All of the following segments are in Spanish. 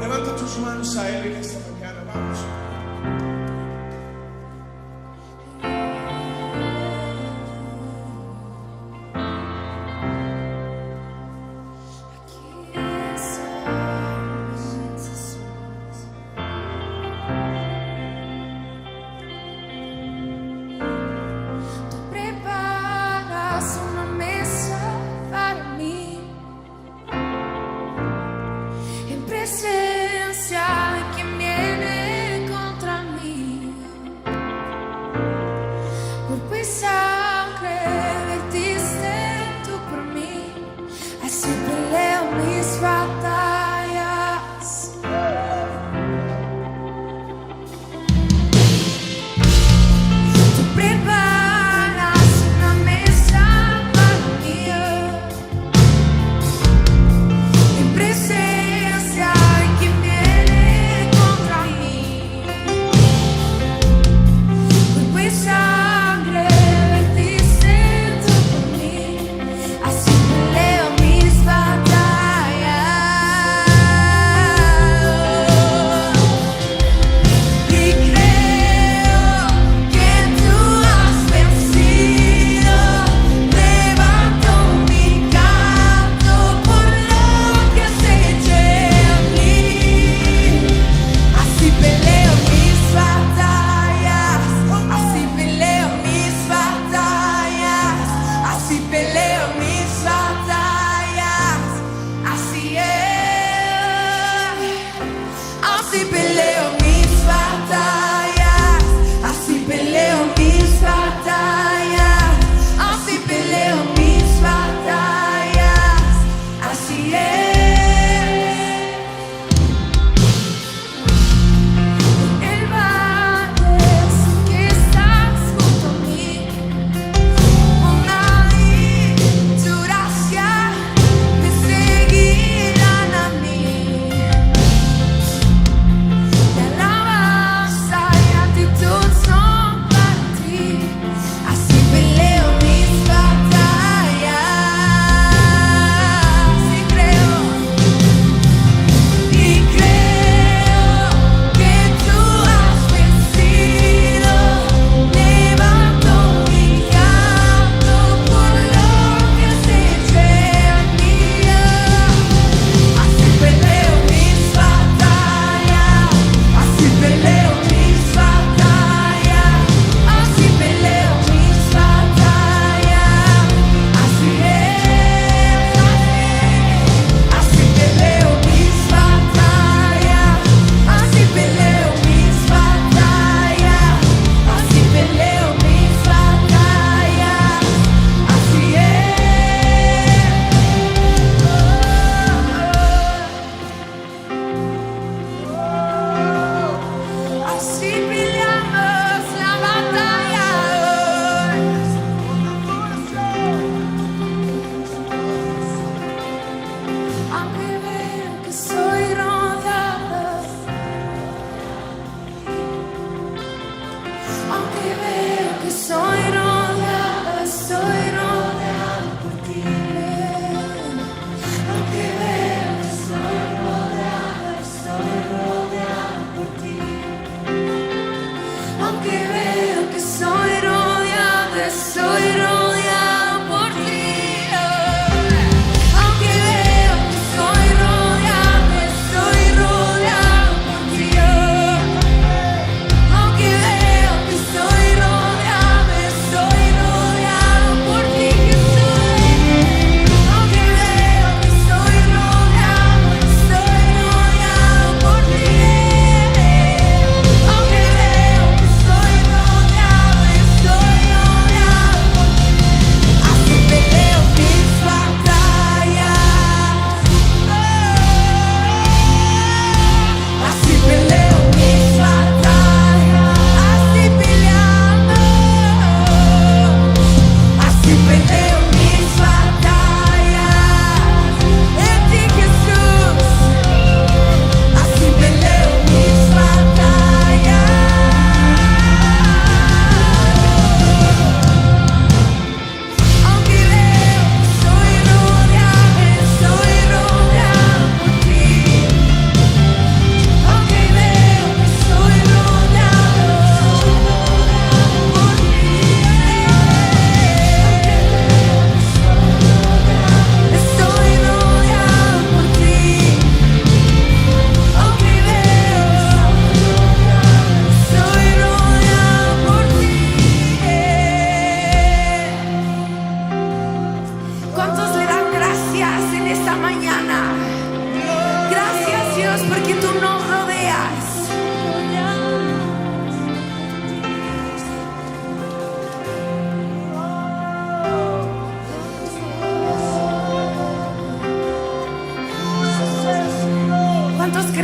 Levanta tus manos a Él en esta mañana, vamos.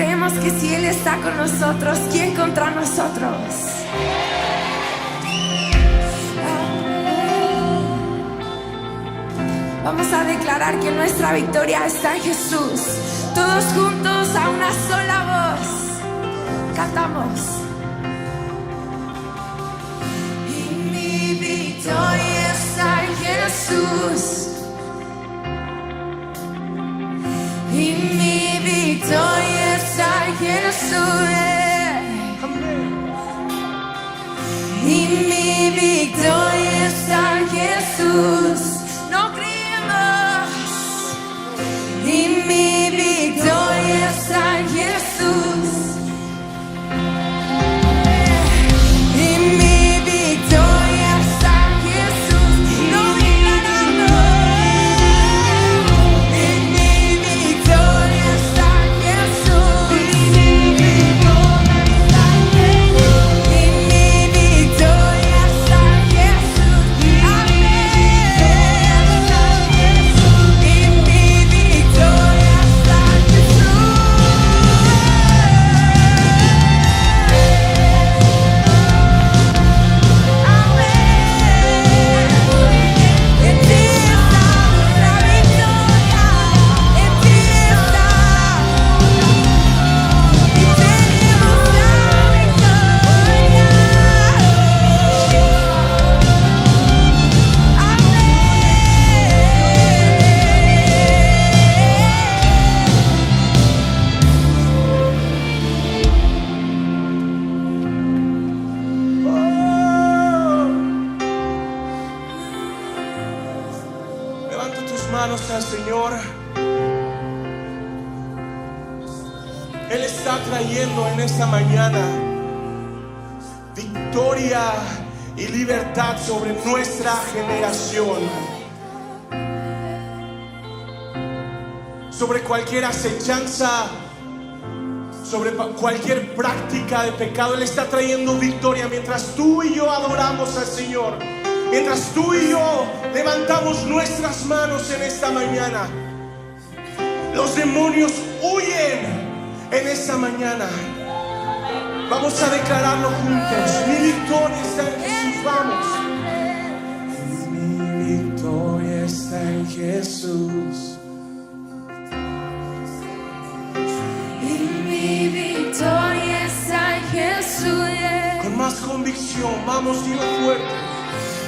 creemos que si Él está con nosotros, ¿quién contra nosotros? Vamos a declarar que nuestra victoria está en Jesús. Todos juntos a una sola voz cantamos. Y mi victoria está en Jesús. Y mi victoria está en Jesús. Y mi victoria está en Jesús. No creemos. Y mi victoria está en Jesús. Y mi victoria está en Jesús. Lo declaramos. Y mi victoria está en Jesús. Y mi victoria está en Jesús. Y mi victoria está en Jesús. Amén. Y mi victoria está en Jesús. Levanta tus manos al Señor. Él está trayendo en esta mañana victoria y libertad sobre nuestra generación, sobre cualquier acechanza, sobre cualquier práctica de pecado. Él está trayendo victoria mientras tú y yo adoramos al Señor, mientras tú y yo levantamos nuestras manos en esta mañana. Los demonios huyen en esta mañana. Vamos a declararlo juntos. Mi victoria está en Jesús. Vamos. Mi victoria está en Jesús. Y mi victoria está en Jesús. Con más convicción, vamos, dilo fuerte.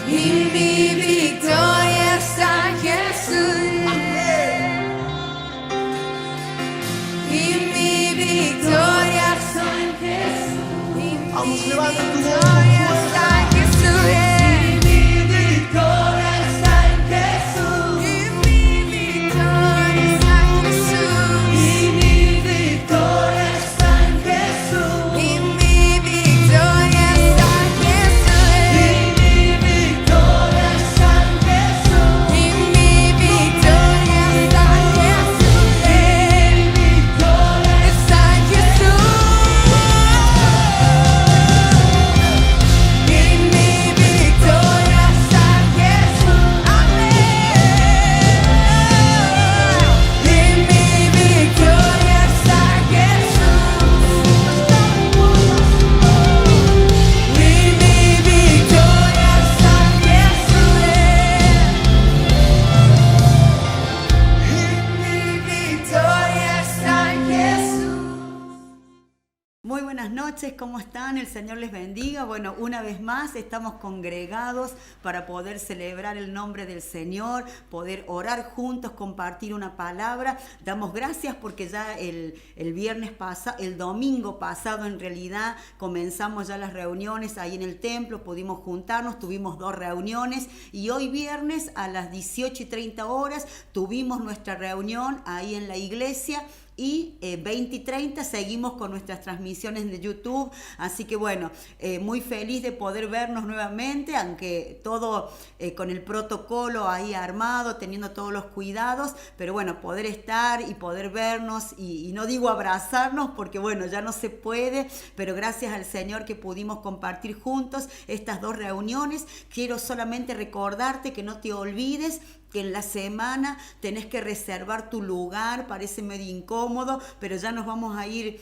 Y mi victoria está en Jesús. Y mi victoria está en Jesús. Vamos, levanta tu voz. Victoria está en Jesús. Mi victoria está en Jesús. Y mi victoria está en Jesús. Y mi victoria está en Jesús. Y mi victoria está en Jesús. Y mi victoria está en Jesús. Y mi victoria está en Jesús. Mi victoria Está en Jesús. Y mi victoria está en Jesús. Amén. Y mi victoria está en Jesús. Y mi victoria está en Jesús. Y mi victoria está en Jesús. Muy buenas noches, ¿cómo están? El Señor les bendiga. Bueno, una vez más estamos congregados para poder celebrar el nombre del Señor, poder orar juntos, compartir una palabra. Damos gracias porque ya el viernes pasado, el domingo pasado en realidad, comenzamos ya las reuniones ahí en el templo, pudimos juntarnos, tuvimos 2 reuniones y hoy viernes a las 18:30 horas tuvimos nuestra reunión ahí en la iglesia. Y 20 y 30 seguimos con nuestras transmisiones de YouTube. Así que bueno, muy feliz de poder vernos nuevamente, aunque todo con el protocolo ahí armado, teniendo todos los cuidados. Pero bueno, poder estar y poder vernos y no digo abrazarnos porque bueno, ya no se puede. Pero gracias al Señor que pudimos compartir juntos estas 2 reuniones. Quiero solamente recordarte que no te olvides que en la semana tenés que reservar tu lugar, parece medio incómodo, pero ya nos vamos a ir,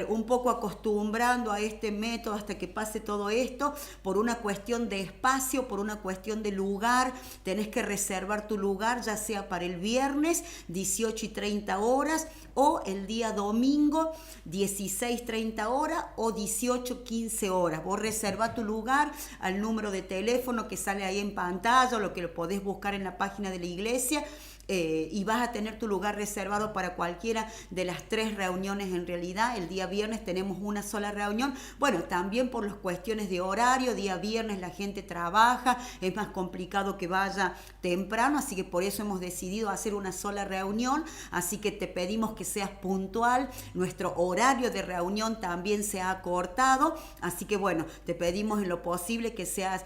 un poco acostumbrando a este método hasta que pase todo esto, por una cuestión de espacio, por una cuestión de lugar, tenés que reservar tu lugar, ya sea para el viernes, 18:30 horas, o el día domingo, 16:30 horas, o 18:15 horas. Vos reserva tu lugar al número de teléfono que sale ahí en pantalla, o lo que lo podés buscar en la página de la iglesia, y vas a tener tu lugar reservado para cualquiera de las 3 reuniones. En realidad el día viernes tenemos una sola reunión, bueno, también por las cuestiones de horario, día viernes la gente trabaja, es más complicado que vaya temprano, así que por eso hemos decidido hacer una sola reunión, así que te pedimos que seas puntual, nuestro horario de reunión también se ha acortado, así que bueno, te pedimos en lo posible que seas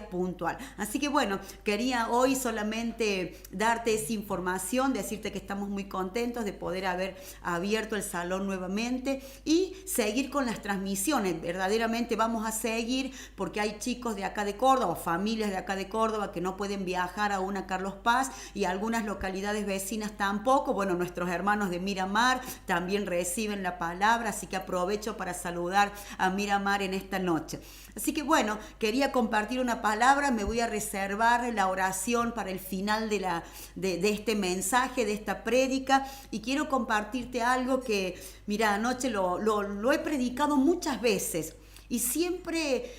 puntual. Así que bueno, quería hoy solamente darte esa información, decirte que estamos muy contentos de poder haber abierto el salón nuevamente y seguir con las transmisiones. Verdaderamente vamos a seguir, porque hay chicos de acá de Córdoba, familias de acá de Córdoba que no pueden viajar aún a Carlos Paz, y algunas localidades vecinas tampoco. Bueno, nuestros hermanos de Miramar también reciben la palabra, así que aprovecho para saludar a Miramar en esta noche. Así que bueno, quería compartir una palabra, me voy a reservar la oración para el final de este mensaje, de esta prédica, y quiero compartirte algo que, mira, anoche lo he predicado muchas veces, y siempre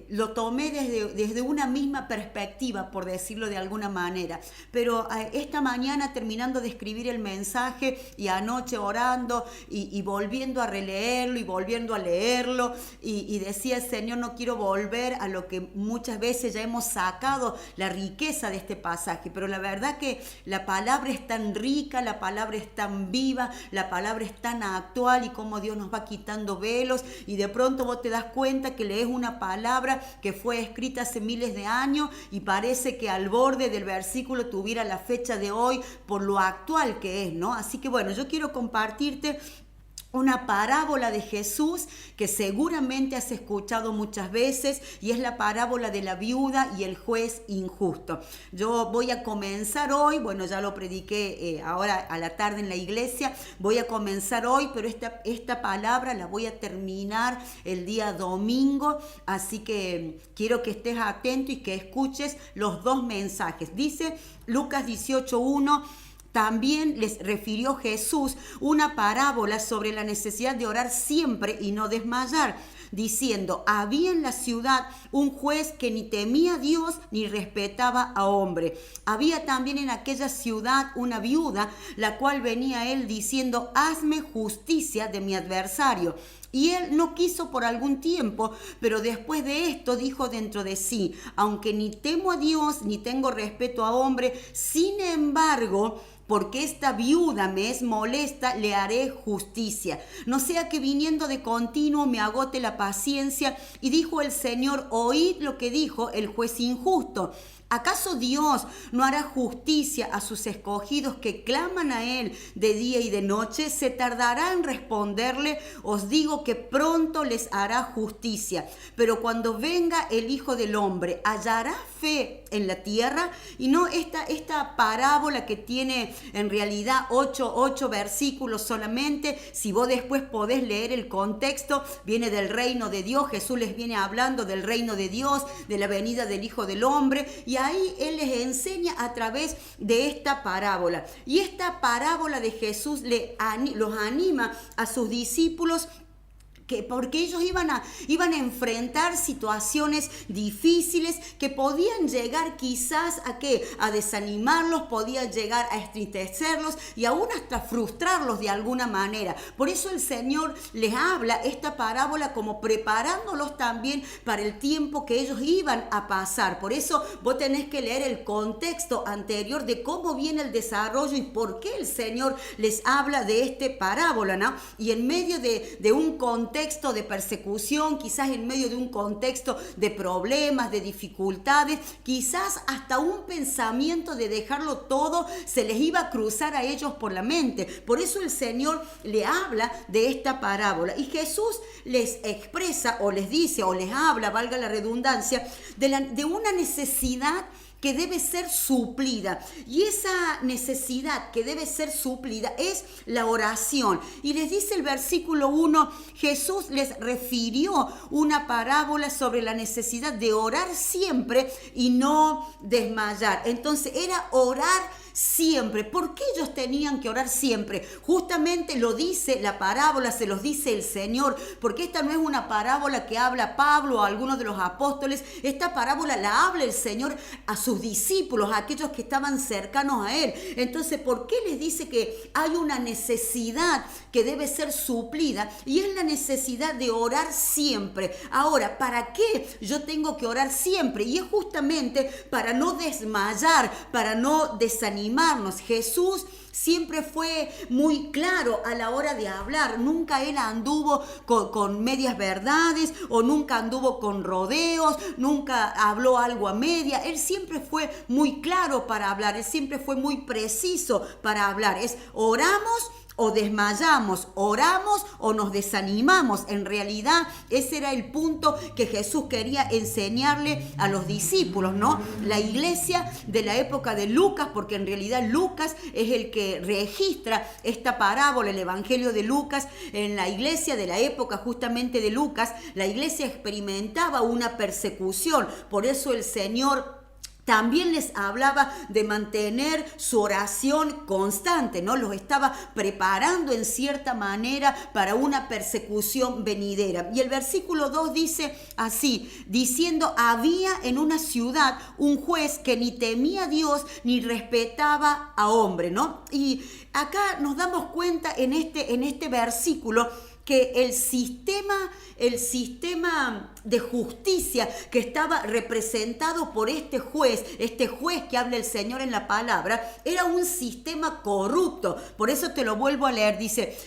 lo tomé desde una misma perspectiva, por decirlo de alguna manera. Pero esta mañana, terminando de escribir el mensaje y anoche orando y volviendo a releerlo y volviendo a leerlo, y decía, Señor, no quiero volver a lo que muchas veces ya hemos sacado, la riqueza de este pasaje. Pero la verdad que la palabra es tan rica, la palabra es tan viva, la palabra es tan actual, y cómo Dios nos va quitando velos, y de pronto vos te das cuenta que lees una palabra que fue escrita hace miles de años y parece que al borde del versículo tuviera la fecha de hoy por lo actual que es, ¿no? Así que bueno, yo quiero compartirte una parábola de Jesús que seguramente has escuchado muchas veces, y es la parábola de la viuda y el juez injusto. Yo voy a comenzar hoy, bueno, ya lo prediqué ahora a la tarde en la iglesia, voy a comenzar hoy, pero esta palabra la voy a terminar el día domingo, así que quiero que estés atento y que escuches los 2 mensajes. Dice Lucas 18:1, también les refirió Jesús una parábola sobre la necesidad de orar siempre y no desmayar, diciendo, había en la ciudad un juez que ni temía a Dios ni respetaba a hombre. Había también en aquella ciudad una viuda, la cual venía a él diciendo, hazme justicia de mi adversario. Y él no quiso por algún tiempo, pero después de esto dijo dentro de sí, aunque ni temo a Dios ni tengo respeto a hombre, sin embargo, porque esta viuda me es molesta, le haré justicia. No sea que viniendo de continuo me agote la paciencia. Y dijo el Señor, oíd lo que dijo el juez injusto. ¿Acaso Dios no hará justicia a sus escogidos que claman a Él de día y de noche? ¿Se tardará en responderle? Os digo que pronto les hará justicia. Pero cuando venga el Hijo del Hombre, ¿hallará fe en la tierra? Y no esta parábola que tiene en realidad 8 versículos solamente. Si vos después podés leer el contexto, viene del reino de Dios. Jesús les viene hablando del reino de Dios, de la venida del Hijo del Hombre, y ahí Él les enseña a través de esta parábola. Y esta parábola de Jesús los anima a sus discípulos, porque ellos iban a enfrentar situaciones difíciles que podían llegar quizás a desanimarlos, podían llegar a entristecerlos y aún hasta frustrarlos de alguna manera. Por eso el Señor les habla esta parábola como preparándolos también para el tiempo que ellos iban a pasar. Por eso vos tenés que leer el contexto anterior de cómo viene el desarrollo y por qué el Señor les habla de esta parábola, ¿no? Y en medio de un contexto de persecución, quizás en medio de un contexto de problemas, de dificultades, quizás hasta un pensamiento de dejarlo todo se les iba a cruzar a ellos por la mente. Por eso el Señor le habla de esta parábola y Jesús les expresa o les dice o les habla, valga la redundancia, de una necesidad que debe ser suplida. Y esa necesidad que debe ser suplida es la oración. Y les dice el versículo 1, Jesús les refirió una parábola sobre la necesidad de orar siempre y no desmayar. Entonces era orar siempre. ¿Por qué ellos tenían que orar siempre? Justamente lo dice la parábola, se los dice el Señor, porque esta no es una parábola que habla Pablo o algunos de los apóstoles. Esta parábola la habla el Señor a sus discípulos, a aquellos que estaban cercanos a Él. Entonces, ¿por qué les dice que hay una necesidad que debe ser suplida? Y es la necesidad de orar siempre. Ahora, ¿para qué yo tengo que orar siempre? Y es justamente para no desmayar, para no desanimarnos. Jesús siempre fue muy claro a la hora de hablar. Nunca él anduvo con medias verdades o nunca anduvo con rodeos, nunca habló algo a media. Él siempre fue muy claro para hablar, él siempre fue muy preciso para hablar. Es oramos o desmayamos, oramos o nos desanimamos. En realidad ese era el punto que Jesús quería enseñarle a los discípulos, ¿no? La iglesia de la época de Lucas, porque en realidad Lucas es el que registra esta parábola, el evangelio de Lucas. En la iglesia de la época justamente de Lucas, la iglesia experimentaba una persecución. Por eso el Señor también les hablaba de mantener su oración constante, ¿no? Los estaba preparando en cierta manera para una persecución venidera. Y el versículo 2 dice así, diciendo, había en una ciudad un juez que ni temía a Dios ni respetaba a hombre, ¿no? Y acá nos damos cuenta en este versículo que el sistema de justicia que estaba representado por este juez que habla el Señor en la palabra, era un sistema corrupto. Por eso te lo vuelvo a leer. Dice,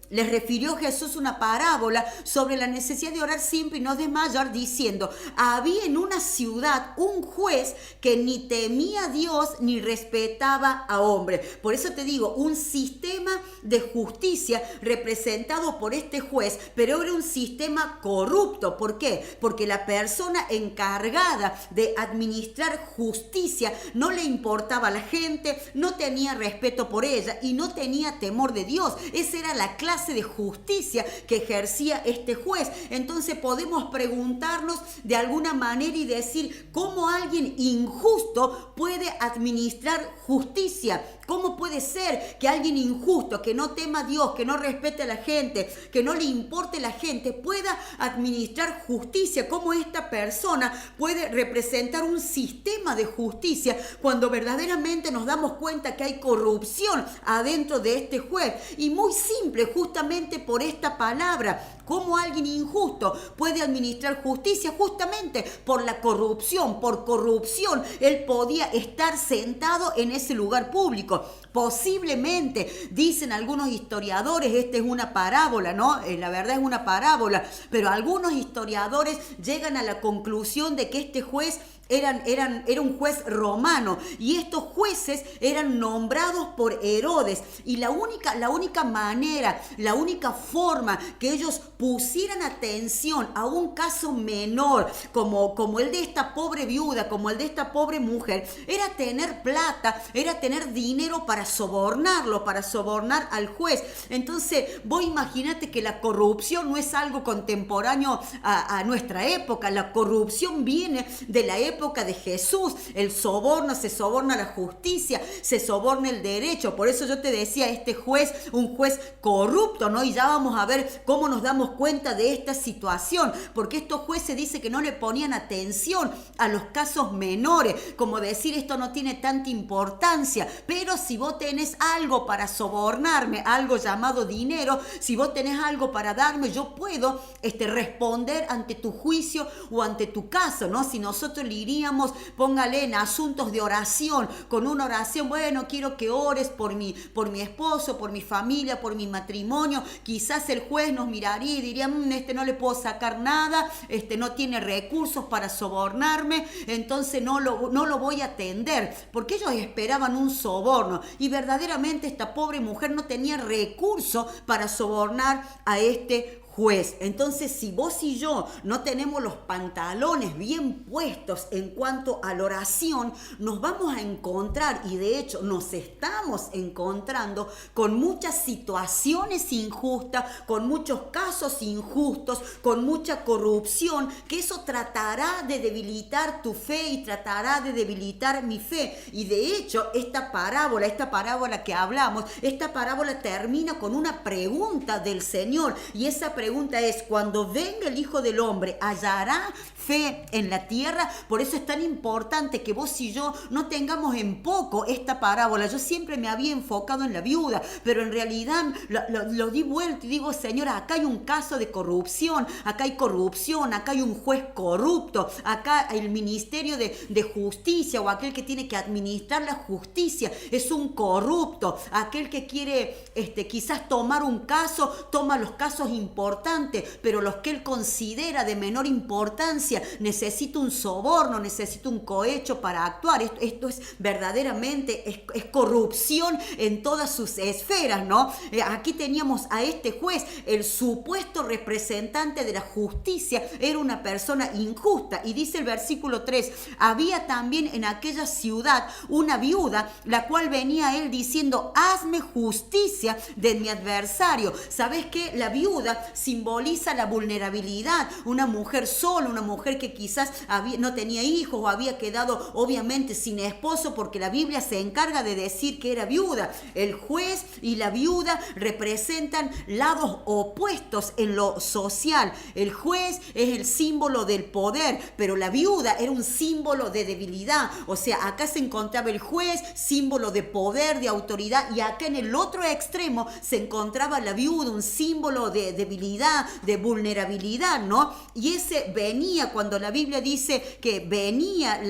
les refirió Jesús una parábola sobre la necesidad de orar siempre y no desmayar, diciendo, había en una ciudad un juez que ni temía a Dios ni respetaba a hombre. Por eso te digo, un sistema de justicia representado por este juez, pero era un sistema corrupto. ¿Por qué? Porque la persona encargada de administrar justicia no le importaba a la gente, no tenía respeto por ella y no tenía temor de Dios. Esa era la clase de justicia que ejercía este juez. Entonces podemos preguntarnos de alguna manera y decir, ¿cómo alguien injusto puede administrar justicia? ¿Cómo puede ser que alguien injusto, que no tema a Dios, que no respete a la gente, que no le importe la gente, pueda administrar justicia? ¿Cómo esta persona puede representar un sistema de justicia cuando verdaderamente nos damos cuenta que hay corrupción adentro de este juez? Y muy simple, justamente por esta palabra. ¿Cómo alguien injusto puede administrar justicia? Justamente por la corrupción. Por corrupción él podía estar sentado en ese lugar público. Posiblemente, dicen algunos historiadores, esta es una parábola, ¿no? La verdad es una parábola, pero algunos historiadores llegan a la conclusión de que este juez era un juez romano y estos jueces eran nombrados por Herodes, y la única manera, la única forma que ellos pusieran atención a un caso menor como el de esta pobre viuda, como el de esta pobre mujer, era tener plata, era tener dinero para sobornarlo, para sobornar al juez. Entonces vos imaginate que la corrupción no es algo contemporáneo a nuestra época. La corrupción viene de la época de Jesús. El soborno, se soborna la justicia, se soborna el derecho. Por eso yo te decía, este juez, un juez corrupto, ¿no? Y ya vamos a ver cómo nos damos cuenta de esta situación, porque estos jueces dice que no le ponían atención a los casos menores, como decir, esto no tiene tanta importancia, pero si vos tenés algo para sobornarme, algo llamado dinero, si vos tenés algo para darme, yo puedo responder ante tu juicio o ante tu caso, ¿no? Si nosotros le iríamos, póngale en asuntos de oración, con una oración, bueno, quiero que ores por mi esposo, por mi familia, por mi matrimonio, quizás el juez nos miraría y diría, no le puedo sacar nada, no tiene recursos para sobornarme, entonces no lo voy a atender, porque ellos esperaban un soborno, y verdaderamente esta pobre mujer no tenía recursos para sobornar a este juez. Entonces, si vos y yo no tenemos los pantalones bien puestos en cuanto a la oración, nos vamos a encontrar, y de hecho nos estamos encontrando con muchas situaciones injustas, con muchos casos injustos, con mucha corrupción, que eso tratará de debilitar tu fe y tratará de debilitar mi fe. Y de hecho, esta parábola que hablamos, esta parábola termina con una pregunta del Señor, y esa pregunta es: cuando venga el Hijo del Hombre, ¿hallará fe en la tierra? Por eso es tan importante que vos y yo no tengamos en poco esta parábola. Yo siempre me había enfocado en la viuda, pero en realidad lo di vuelta y digo: Señor, acá hay un caso de corrupción, acá hay corrupción, acá hay un juez corrupto, acá el ministerio de justicia, o aquel que tiene que administrar la justicia, es un corrupto. Aquel que quiere quizás tomar un caso, toma los casos importantes, pero los que él considera de menor importancia, necesita un soborno, necesita un cohecho para actuar. Esto es verdaderamente, es corrupción en todas sus esferas, ¿no? Aquí teníamos a este juez, el supuesto representante de la justicia, era una persona injusta. Y dice el versículo 3, había también en aquella ciudad una viuda, la cual venía a él diciendo: hazme justicia de mi adversario. ¿Sabes qué? La viuda simboliza la vulnerabilidad. Una mujer sola, una mujer que quizás no tenía hijos o había quedado obviamente sin esposo, porque la Biblia se encarga de decir que era viuda. El juez y la viuda representan lados opuestos en lo social. El juez es el símbolo del poder, pero la viuda era un símbolo de debilidad. O sea, acá se encontraba el juez, símbolo de poder, de autoridad, y acá en el otro extremo se encontraba la viuda, un símbolo de debilidad, de vulnerabilidad, ¿no? Y ese venía, cuando la Biblia dice que venía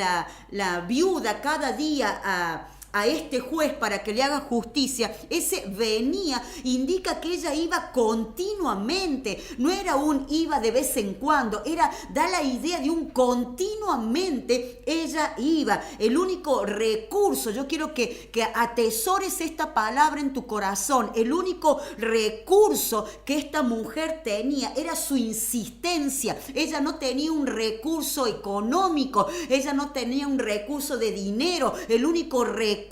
la viuda cada día a este juez para que le haga justicia, ese venía indica que ella iba continuamente, no era un iba de vez en cuando, da la idea de un continuamente ella iba. El único recurso, yo quiero que atesores esta palabra en tu corazón, el único recurso que esta mujer tenía era su insistencia. Ella no tenía un recurso económico, ella no tenía un recurso de dinero, el único recurso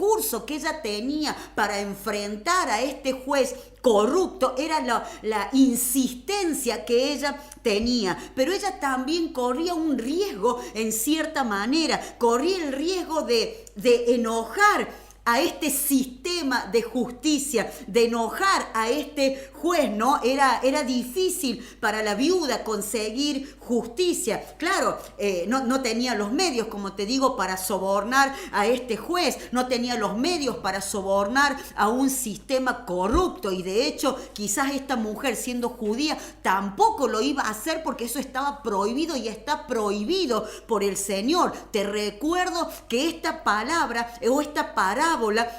que ella tenía para enfrentar a este juez corrupto era la insistencia que ella tenía. Pero ella también corría un riesgo, en cierta manera, corría el riesgo de enojar a este sistema de justicia, de enojar a este juez, ¿no? Era difícil para la viuda conseguir justicia. Claro, no tenía los medios, como te digo, para sobornar a este juez, no tenía los medios para sobornar a un sistema corrupto, y de hecho quizás esta mujer, siendo judía, tampoco lo iba a hacer, porque eso estaba prohibido y está prohibido por el Señor. Te recuerdo que esta palabra o esta parábola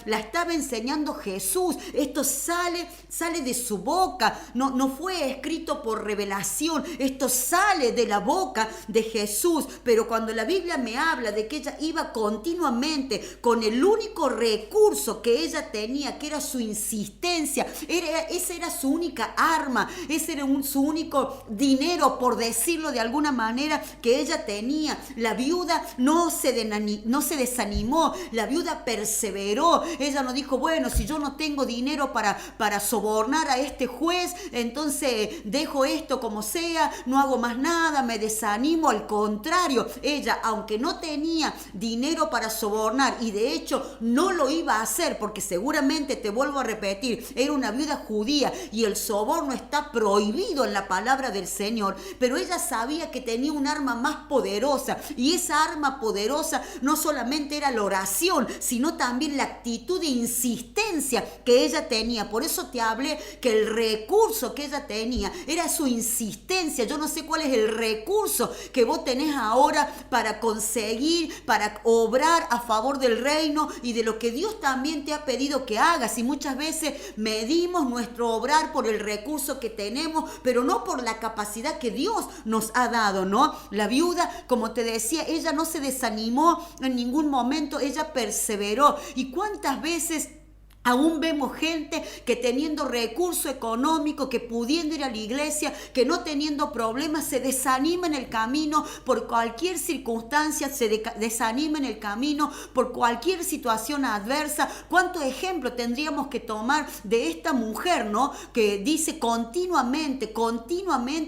la estaba enseñando Jesús. Esto sale de su boca, no fue escrito por revelación, esto sale de la boca de Jesús. Pero cuando la Biblia me habla de que ella iba continuamente con el único recurso que ella tenía, que era su insistencia, esa era su única arma, ese era su único dinero, por decirlo de alguna manera, que ella tenía. La viuda no se desanimó, la viuda perseveró. Ella no dijo: bueno, si yo no tengo dinero para sobornar a este juez, entonces dejo esto como sea, no hago más nada, me desanimo. Al contrario, ella, aunque no tenía dinero para sobornar, y de hecho no lo iba a hacer, porque seguramente, te vuelvo a repetir, era una viuda judía y el soborno está prohibido en la palabra del Señor, pero ella sabía que tenía un arma más poderosa, y esa arma poderosa no solamente era la oración, sino también la actitud de insistencia que ella tenía. Por eso te hablé que el recurso que ella tenía era su insistencia. Yo no sé cuál es el recurso que vos tenés ahora para conseguir, para obrar a favor del reino y de lo que Dios también te ha pedido que hagas. Y muchas veces medimos nuestro obrar por el recurso que tenemos, pero no por la capacidad que Dios nos ha dado, ¿no? La viuda, como te decía, ella no se desanimó en ningún momento, ella perseveró. ¿Y cuántas veces Aún vemos gente que teniendo recurso económico, que pudiendo ir a la iglesia, que no teniendo problemas, se desanima en el camino por cualquier circunstancia, se desanima en el camino por cualquier situación adversa. ¿Cuántos ejemplos tendríamos que tomar de esta mujer, no? Que dice continuamente,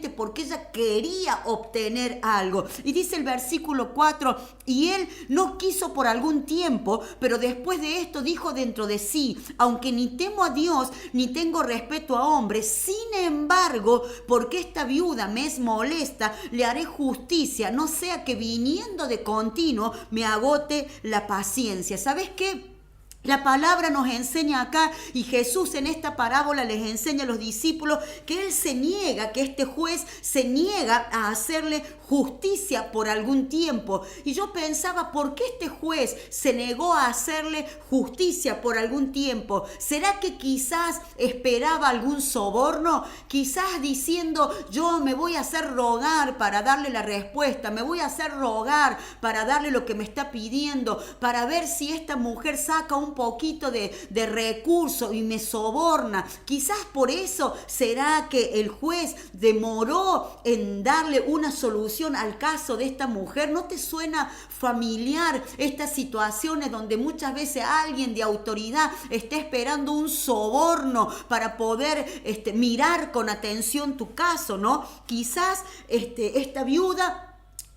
porque ella quería obtener algo. Y dice el versículo 4, y él no quiso por algún tiempo, pero después de esto dijo dentro de sí: aunque ni temo a Dios, ni tengo respeto a hombres, sin embargo, porque esta viuda me es molesta, le haré justicia, no sea que viniendo de continuo me agote la paciencia. ¿Sabes qué? La palabra nos enseña acá, y Jesús en esta parábola les enseña a los discípulos que él se niega, que este juez se niega a hacerle justicia por algún tiempo. Y yo pensaba, ¿por qué este juez se negó a hacerle justicia por algún tiempo? ¿Será que quizás esperaba algún soborno? Quizás diciendo, yo me voy a hacer rogar para darle la respuesta, me voy a hacer rogar para darle lo que me está pidiendo, para ver si esta mujer saca un poquito de recurso y me soborna. Quizás por eso será que el juez demoró en darle una solución al caso de esta mujer. ¿No te suena familiar estas situaciones donde muchas veces alguien de autoridad está esperando un soborno para poder mirar con atención tu caso, ¿no? Quizás esta viuda,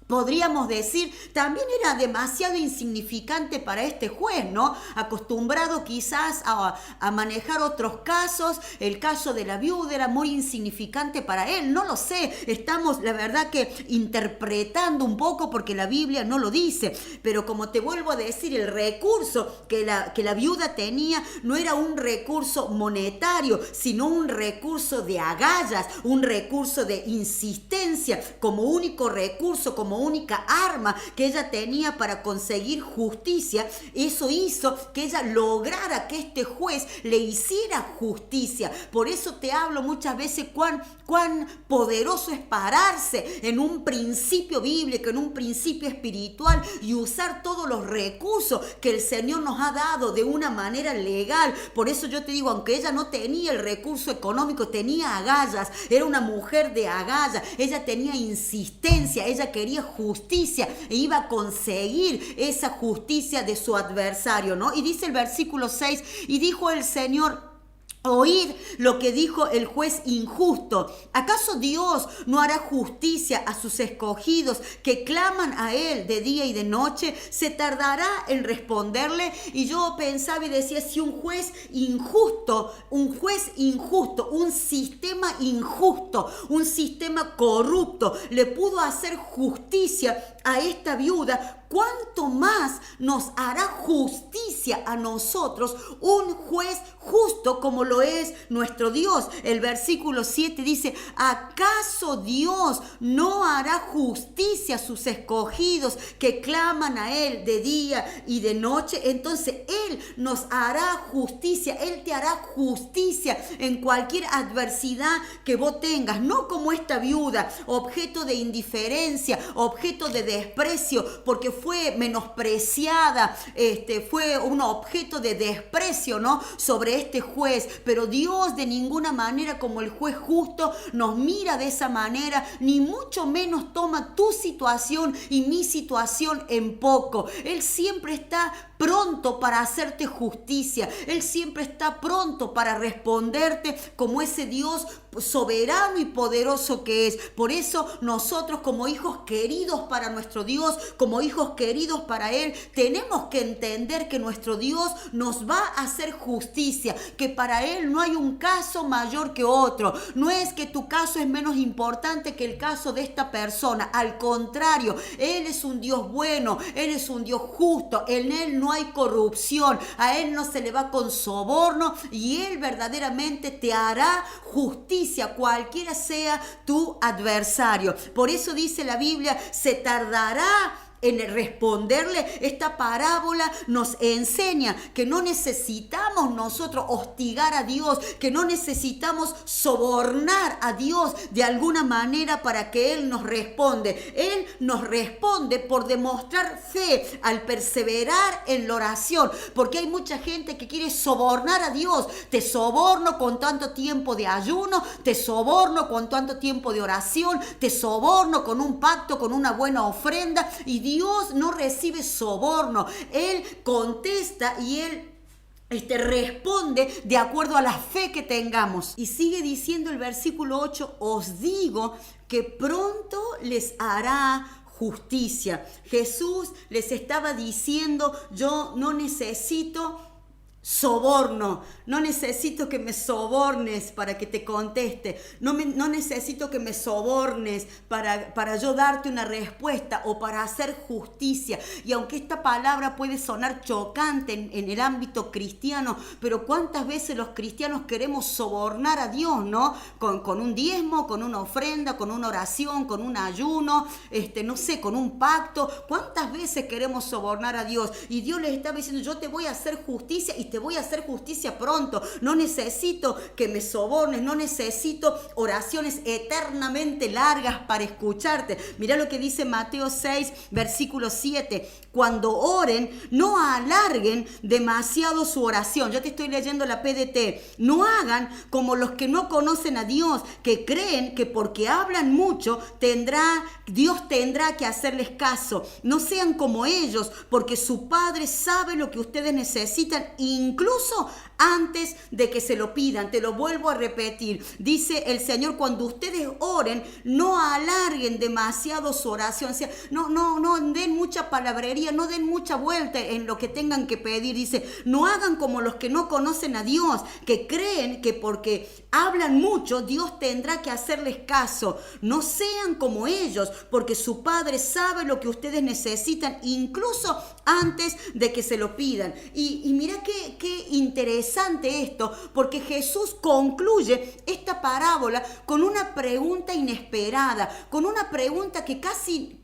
podríamos decir, también era demasiado insignificante para este juez, ¿no? Acostumbrado quizás a manejar otros casos. El caso de la viuda era muy insignificante para él. No lo sé, estamos la verdad que interpretando un poco porque la Biblia no lo dice. Pero como te vuelvo a decir, el recurso que la viuda tenía no era un recurso monetario, sino un recurso de agallas, un recurso de insistencia, como único recurso, como única arma que ella tenía para conseguir justicia. Eso hizo que ella lograra que este juez le hiciera justicia. Por eso te hablo muchas veces cuán poderoso es pararse en un principio bíblico, en un principio espiritual, y usar todos los recursos que el Señor nos ha dado de una manera legal. Por eso yo te digo, aunque ella no tenía el recurso económico, tenía agallas, era una mujer de agallas, ella tenía insistencia, ella quería justicia e iba a conseguir esa justicia de su adversario, ¿no? Y dice el versículo 6, y dijo el Señor: oíd lo que dijo el juez injusto. ¿Acaso Dios no hará justicia a sus escogidos que claman a Él de día y de noche? ¿Se tardará en responderle? Y yo pensaba y decía, si un juez injusto, un sistema injusto, un sistema corrupto le pudo hacer justicia a esta viuda, ¿cuánto más nos hará justicia a nosotros un juez justo como lo es nuestro Dios? El versículo 7 dice: ¿acaso Dios no hará justicia a sus escogidos que claman a Él de día y de noche? Entonces Él nos hará justicia, Él te hará justicia en cualquier adversidad que vos tengas, no como esta viuda, objeto de indiferencia, objeto de desprecio, porque fue menospreciada, fue un objeto de desprecio, ¿no?, sobre este juez. Pero Dios de ninguna manera, como el juez justo, nos mira de esa manera, ni mucho menos toma tu situación y mi situación en poco. Él siempre está pronto para hacerte justicia. Él siempre está pronto para responderte como ese Dios soberano y poderoso que es. Por eso nosotros, como hijos queridos para nuestro Dios, como hijos queridos para Él, tenemos que entender que nuestro Dios nos va a hacer justicia, que para Él no hay un caso mayor que otro. No es que tu caso es menos importante que el caso de esta persona. Al contrario, Él es un Dios bueno, Él es un Dios justo, en Él no hay corrupción, a Él no se le va con soborno, y Él verdaderamente te hará justicia, cualquiera sea tu adversario. Por eso dice la Biblia: se tardará en el responderle, esta parábola nos enseña que no necesitamos nosotros hostigar a Dios, que no necesitamos sobornar a Dios de alguna manera para que Él nos responde. Él nos responde por demostrar fe al perseverar en la oración, porque hay mucha gente que quiere sobornar a Dios. Te soborno con tanto tiempo de ayuno, te soborno con tanto tiempo de oración, te soborno con un pacto, con una buena ofrenda, y Dios no recibe soborno. Él contesta y Él responde de acuerdo a la fe que tengamos. Y sigue diciendo el versículo 8, os digo que pronto les hará justicia. Jesús les estaba diciendo, yo no necesito soborno, no necesito que me sobornes para que te conteste, no necesito que me sobornes para yo darte una respuesta o para hacer justicia. Y aunque esta palabra puede sonar chocante en el ámbito cristiano, pero cuántas veces los cristianos queremos sobornar a Dios, ¿no? Con un diezmo, con una ofrenda, con una oración, con un ayuno, no sé, con un pacto. ¿Cuántas veces queremos sobornar a Dios? Y Dios les estaba diciendo, yo te voy a hacer justicia y te voy a hacer justicia pronto. No necesito que me sobornes, no necesito oraciones eternamente largas para escucharte. Mira lo que dice Mateo 6, versículo 7. Cuando oren, no alarguen demasiado su oración. Yo te estoy leyendo la PDT. No hagan como los que no conocen a Dios, que creen que porque hablan mucho, Dios tendrá que hacerles caso. No sean como ellos, porque su Padre sabe lo que ustedes necesitan, incluso antes de que se lo pidan. Te lo vuelvo a repetir. Dice el Señor, cuando ustedes oren, no alarguen demasiado su oración. O sea, no den mucha palabrería, no den mucha vuelta en lo que tengan que pedir. Dice, no hagan como los que no conocen a Dios, que creen que porque hablan mucho, Dios tendrá que hacerles caso. No sean como ellos, porque su Padre sabe lo que ustedes necesitan, incluso antes de que se lo pidan. Y mira qué interesante esto, porque Jesús concluye esta parábola con una pregunta inesperada, con una pregunta que casi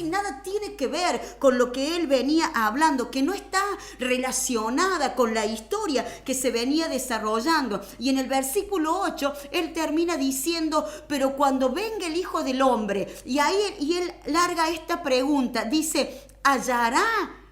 nada tiene que ver con lo que él venía hablando, que no está relacionada con la historia que se venía desarrollando. Y en el versículo 8, él termina diciendo, pero cuando venga el Hijo del Hombre, y él larga esta pregunta, dice, ¿hallará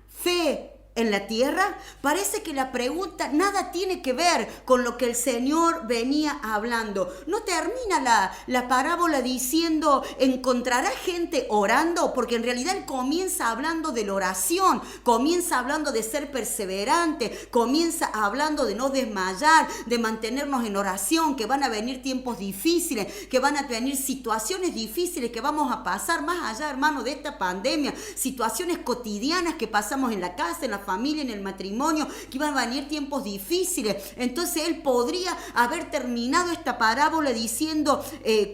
fe en la tierra? Parece que la pregunta nada tiene que ver con lo que el Señor venía hablando. No termina la parábola diciendo, ¿encontrará gente orando? Porque en realidad él comienza hablando de la oración, comienza hablando de ser perseverante, comienza hablando de no desmayar, de mantenernos en oración, que van a venir tiempos difíciles, que van a venir situaciones difíciles que vamos a pasar más allá, hermano, de esta pandemia, situaciones cotidianas que pasamos en la casa, en la familia, en el matrimonio, que iban a venir tiempos difíciles. Entonces él podría haber terminado esta parábola diciendo,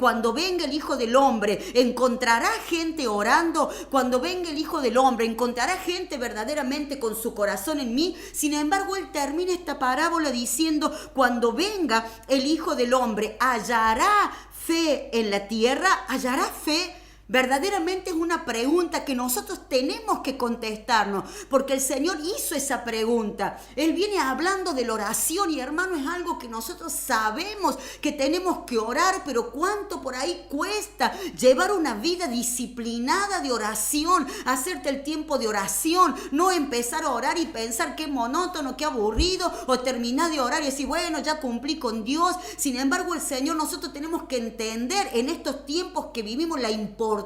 cuando venga el Hijo del Hombre, ¿encontrará gente orando? Cuando venga el Hijo del Hombre, ¿encontrará gente verdaderamente con su corazón en mí? Sin embargo, él termina esta parábola diciendo, cuando venga el Hijo del Hombre, ¿hallará fe en la tierra? ¿Hallará fe? Verdaderamente es una pregunta que nosotros tenemos que contestarnos, porque el Señor hizo esa pregunta. Él viene hablando de la oración y, hermano, es algo que nosotros sabemos que tenemos que orar, pero cuánto por ahí cuesta llevar una vida disciplinada de oración, hacerte el tiempo de oración, no empezar a orar y pensar qué monótono, qué aburrido, o terminar de orar y decir, bueno, ya cumplí con Dios. Sin embargo, el Señor, nosotros tenemos que entender en estos tiempos que vivimos la importancia.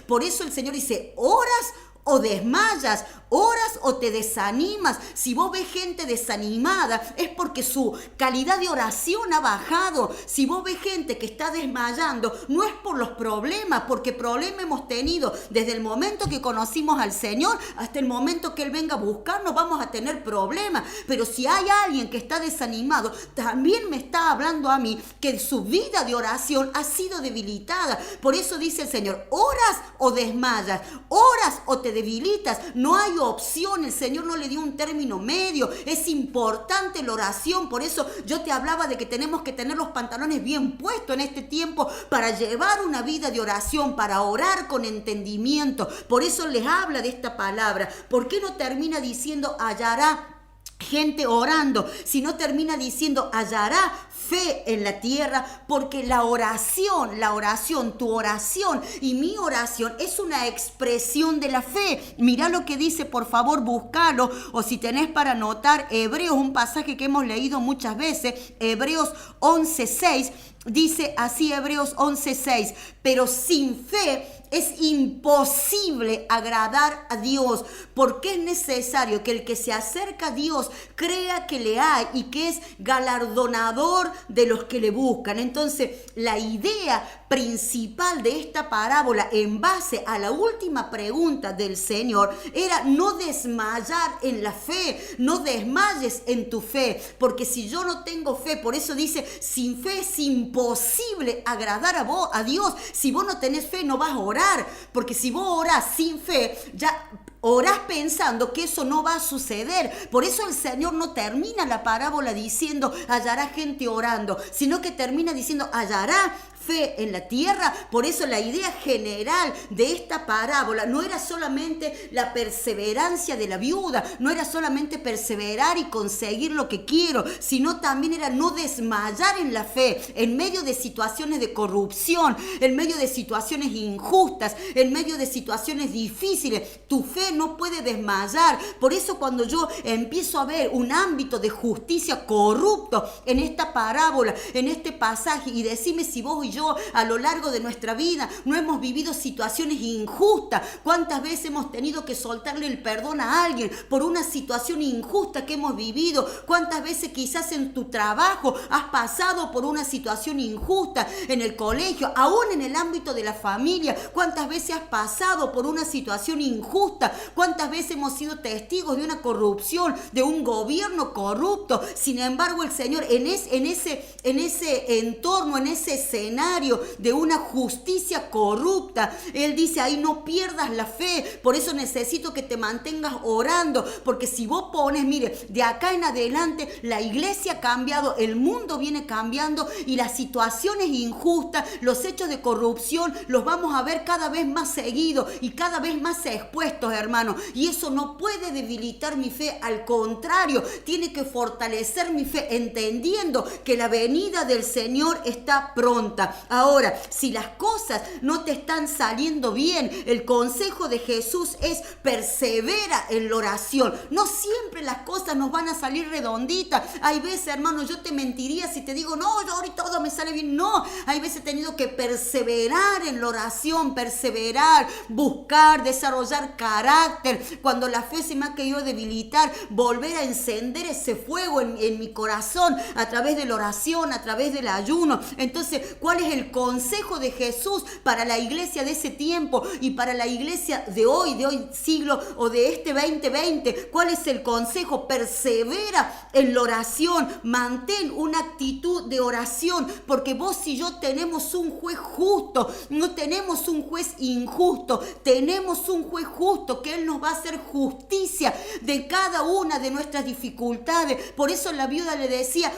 Por eso el Señor dice, oras o desmayas, oras o te desanimas. Si vos ves gente desanimada, es porque su calidad de oración ha bajado. Si vos ves gente que está desmayando, no es por los problemas, porque problemas hemos tenido desde el momento que conocimos al Señor hasta el momento que Él venga a buscarnos, vamos a tener problemas. Pero si hay alguien que está desanimado, también me está hablando a mí que su vida de oración ha sido debilitada. Por eso dice el Señor, oras o desmayas, oras o te te debilitas, no hay opción, el Señor no le dio un término medio, es importante la oración. Por eso yo te hablaba de que tenemos que tener los pantalones bien puestos en este tiempo para llevar una vida de oración, para orar con entendimiento. Por eso les habla de esta palabra. ¿Por qué no termina diciendo hallará gente orando, si no termina diciendo hallará fe en la tierra? Porque la oración, tu oración y mi oración es una expresión de la fe. Mirá lo que dice, por favor, búscalo, o si tenés para anotar, Hebreos, un pasaje que hemos leído muchas veces, Hebreos 11:6, dice así, Hebreos 11:6, pero sin fe es imposible agradar a Dios, porque es necesario que el que se acerca a Dios crea que le hay y que es galardonador de los que le buscan. Entonces, la idea principal de esta parábola, en base a la última pregunta del Señor, era no desmayar en la fe, no desmayes en tu fe, porque si yo no tengo fe, por eso dice, sin fe es imposible agradar a Dios. Si vos no tenés fe, no vas a orar, porque si vos orás sin fe, ya orás pensando que eso no va a suceder. Por eso el Señor no termina la parábola diciendo hallará gente orando, sino que termina diciendo hallará fe en la tierra. Por eso la idea general de esta parábola no era solamente la perseverancia de la viuda, no era solamente perseverar y conseguir lo que quiero, sino también era no desmayar en la fe en medio de situaciones de corrupción, en medio de situaciones injustas, en medio de situaciones difíciles. Tu fe no puede desmayar. Por eso cuando yo empiezo a ver un ámbito de justicia corrupto en esta parábola, en este pasaje, y decime si vos y yo a lo largo de nuestra vida no hemos vivido situaciones injustas. ¿Cuántas veces hemos tenido que soltarle el perdón a alguien por una situación injusta que hemos vivido? ¿Cuántas veces quizás en tu trabajo has pasado por una situación injusta, en el colegio, aún en el ámbito de la familia? ¿Cuántas veces has pasado por una situación injusta? ¿Cuántas veces hemos sido testigos de una corrupción, de un gobierno corrupto? Sin embargo, el Señor en ese entorno, en ese escenario de una justicia corrupta, Él dice, ahí no pierdas la fe. Por eso necesito que te mantengas orando, porque si vos pones, mire, de acá en adelante la iglesia ha cambiado, el mundo viene cambiando y las situaciones injustas, los hechos de corrupción los vamos a ver cada vez más seguidos y cada vez más expuestos, hermano. Y eso no puede debilitar mi fe, al contrario, tiene que fortalecer mi fe, entendiendo que la venida del Señor está pronta. Ahora, si las cosas no te están saliendo bien, el consejo de Jesús es persevera en la oración. No siempre las cosas nos van a salir redonditas. Hay veces, hermano, yo te mentiría si te digo, no, yo ahorita todo me sale bien. No, hay veces he tenido que perseverar en la oración, perseverar, buscar, desarrollar carácter. Cuando la fe se me ha querido debilitar, volver a encender ese fuego en mi corazón a través de la oración, a través del ayuno. Entonces, ¿cuál es el consejo de Jesús para la iglesia de ese tiempo y para la iglesia de hoy siglo o de este 2020? ¿Cuál es el consejo? Persevera en la oración, mantén una actitud de oración, porque vos y yo tenemos un juez justo, no tenemos un juez injusto, tenemos un juez justo que Él nos va a hacer justicia de cada una de nuestras dificultades. Por eso la viuda le decía,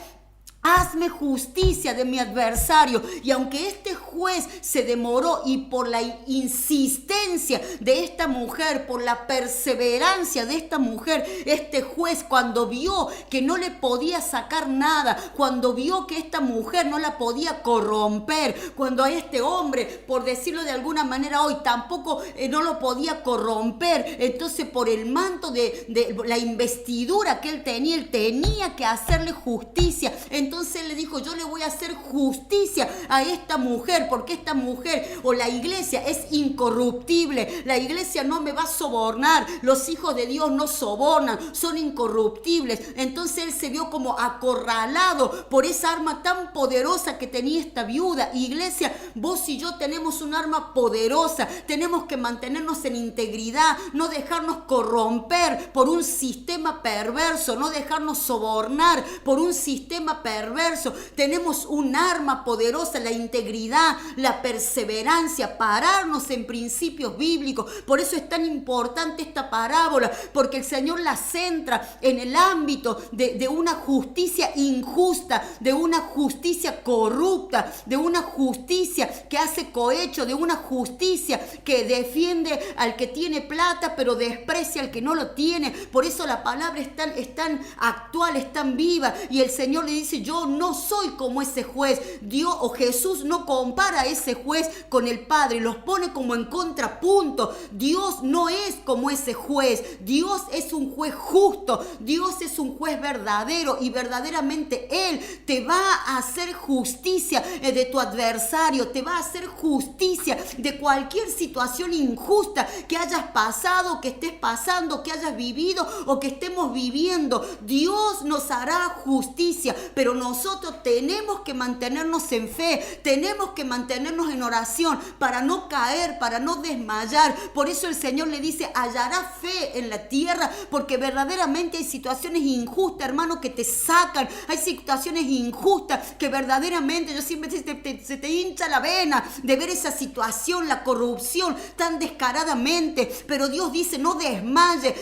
hazme justicia de mi adversario. Y aunque este juez se demoró, y por la insistencia de esta mujer, por la perseverancia de esta mujer, este juez, cuando vio que no le podía sacar nada, cuando vio que esta mujer no la podía corromper, cuando a este hombre, por decirlo de alguna manera hoy, tampoco no lo podía corromper, entonces por el manto de la investidura que él tenía que hacerle justicia. Entonces él le dijo, yo le voy a hacer justicia a esta mujer, porque esta mujer o la iglesia es incorruptible. La iglesia no me va a sobornar, los hijos de Dios no sobornan, son incorruptibles. Entonces él se vio como acorralado por esa arma tan poderosa que tenía esta viuda. Iglesia, vos y yo tenemos un arma poderosa, tenemos que mantenernos en integridad, no dejarnos corromper por un sistema perverso, no dejarnos sobornar por un sistema perverso. perverso. Tenemos un arma poderosa, la integridad, la perseverancia, pararnos en principios bíblicos. Por eso es tan importante esta parábola, porque el Señor la centra en el ámbito de una justicia injusta, de una justicia corrupta, de una justicia que hace cohecho, de una justicia que defiende al que tiene plata pero desprecia al que no lo tiene. Por eso la palabra es tan actual, es tan viva, y el Señor le dice: yo no soy como ese juez. Dios o Jesús no compara a ese juez con el Padre, los pone como en contrapunto. Dios no es como ese juez. Dios es un juez justo, Dios es un juez verdadero, y verdaderamente Él te va a hacer justicia de tu adversario, te va a hacer justicia de cualquier situación injusta que hayas pasado, que estés pasando, que hayas vivido o que estemos viviendo. Dios nos hará justicia, pero nosotros tenemos que mantenernos en fe, tenemos que mantenernos en oración para no caer, para no desmayar. Por eso el Señor le dice: hallará fe en la tierra, porque verdaderamente hay situaciones injustas, hermano, que te sacan. Hay situaciones injustas que verdaderamente, yo siempre se te hincha la vena de ver esa situación, la corrupción tan descaradamente. Pero Dios dice: no desmayes,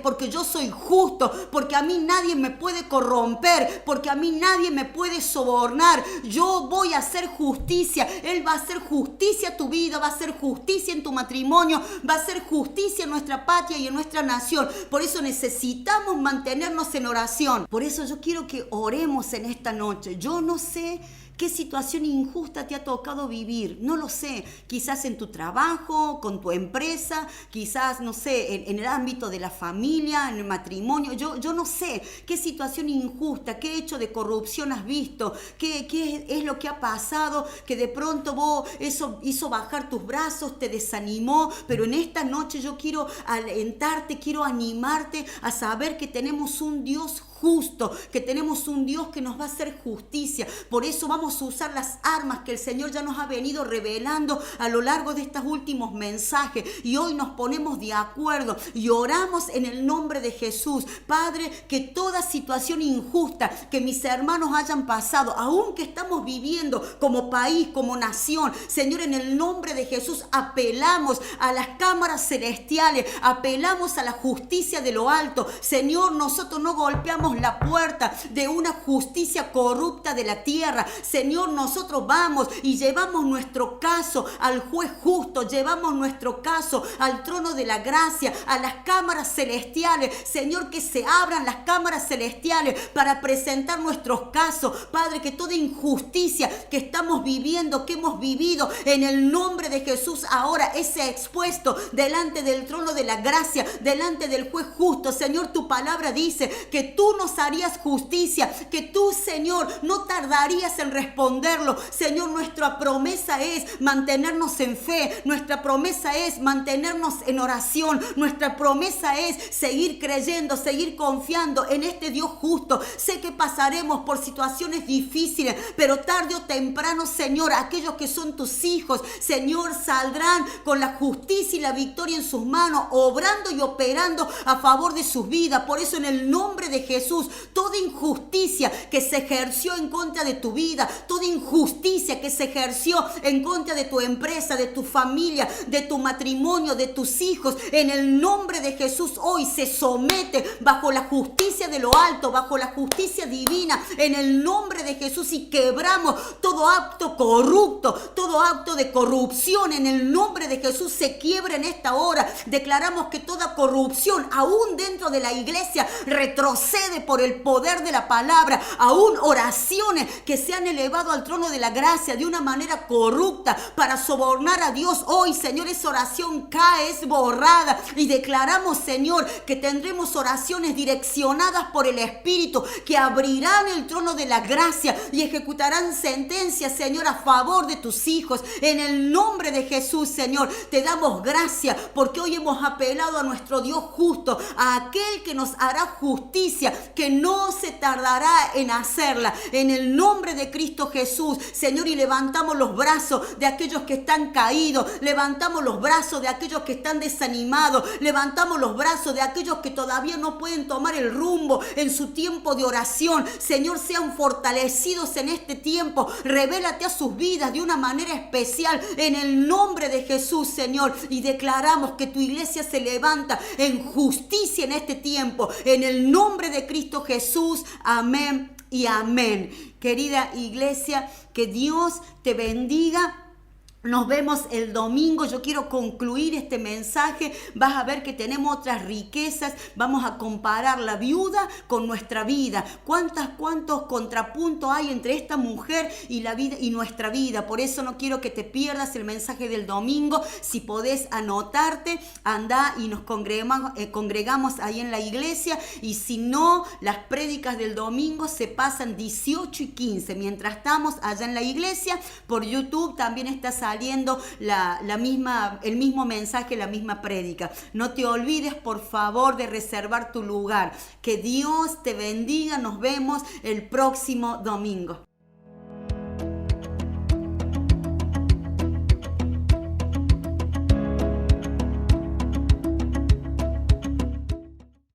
porque yo soy justo, porque a mí nadie me puede corromper, porque a mí nadie me puede sobornar. Yo voy a hacer justicia. Él va a hacer justicia a tu vida, va a hacer justicia en tu matrimonio, va a hacer justicia en nuestra patria y en nuestra nación. Por eso necesitamos mantenernos en oración. Por eso yo quiero que oremos en esta noche. Yo no sé ¿qué situación injusta te ha tocado vivir? No lo sé. Quizás en tu trabajo, con tu empresa, quizás, no sé, en el ámbito de la familia, en el matrimonio. Yo no sé qué situación injusta, qué hecho de corrupción has visto, qué es lo que ha pasado, que de pronto vos eso hizo bajar tus brazos, te desanimó. Pero en esta noche yo quiero alentarte, quiero animarte a saber que tenemos un Dios justo, que tenemos un Dios que nos va a hacer justicia. Por eso vamos a usar las armas que el Señor ya nos ha venido revelando a lo largo de estos últimos mensajes, y hoy nos ponemos de acuerdo y oramos en el nombre de Jesús. Padre, que toda situación injusta que mis hermanos hayan pasado, aún que estamos viviendo como país, como nación, Señor, en el nombre de Jesús apelamos a las cámaras celestiales, apelamos a la justicia de lo alto. Señor, nosotros no golpeamos la puerta de una justicia corrupta de la tierra. Señor, nosotros vamos y llevamos nuestro caso al juez justo, llevamos nuestro caso al trono de la gracia, a las cámaras celestiales. Señor, que se abran las cámaras celestiales para presentar nuestros casos. Padre, que toda injusticia que estamos viviendo, que hemos vivido, en el nombre de Jesús ahora es expuesto delante del trono de la gracia, delante del juez justo. Señor, tu palabra dice que tú nos harías justicia, que tú, Señor, no tardarías en responderlo. Señor, nuestra promesa es mantenernos en fe, nuestra promesa es mantenernos en oración, nuestra promesa es seguir creyendo, seguir confiando en este Dios justo. Sé que pasaremos por situaciones difíciles, pero tarde o temprano, Señor, aquellos que son tus hijos, Señor, saldrán con la justicia y la victoria en sus manos, obrando y operando a favor de sus vidas. Por eso, en el nombre de Jesús, toda injusticia que se ejerció en contra de tu vida, toda injusticia que se ejerció en contra de tu empresa, de tu familia, de tu matrimonio, de tus hijos, en el nombre de Jesús hoy se somete bajo la justicia de lo alto, bajo la justicia divina, en el nombre de Jesús, y quebramos todo acto corrupto, todo acto de corrupción. En el nombre de Jesús se quiebra en esta hora. Declaramos que toda corrupción, aún dentro de la iglesia, retrocede por el poder de la palabra. Aún oraciones que se han elevado al trono de la gracia de una manera corrupta para sobornar a Dios, hoy, Señor, esa oración cae, es borrada, y declaramos, Señor, que tendremos oraciones direccionadas por el Espíritu, que abrirán el trono de la gracia y ejecutarán sentencias, Señor, a favor de tus hijos. En el nombre de Jesús, Señor, te damos gracias porque hoy hemos apelado a nuestro Dios justo, a aquel que nos hará justicia que no se tardará en hacerla. En el nombre de Cristo Jesús, Señor, y levantamos los brazos de aquellos que están caídos, levantamos los brazos de aquellos que están desanimados, levantamos los brazos de aquellos que todavía no pueden tomar el rumbo en su tiempo de oración. Señor, sean fortalecidos en este tiempo, revélate a sus vidas de una manera especial en el nombre de Jesús, Señor, y declaramos que tu iglesia se levanta en justicia en este tiempo, en el nombre de Cristo Jesús, amén y amén. Querida iglesia, que Dios te bendiga. Nos vemos el domingo. Yo quiero concluir este mensaje. Vas a ver que tenemos otras riquezas. Vamos a comparar la viuda con nuestra vida. ¿Cuántos contrapuntos hay entre esta mujer y la vida y nuestra vida? Por eso no quiero que te pierdas el mensaje del domingo. Si podés anotarte, anda y nos congregamos ahí en la iglesia. Y si no, las prédicas del domingo se pasan 18 y 15. Mientras estamos allá en la iglesia, por YouTube también está saliendo el mismo mensaje, la misma prédica. No te olvides, por favor, de reservar tu lugar. Que Dios te bendiga. Nos vemos el próximo domingo.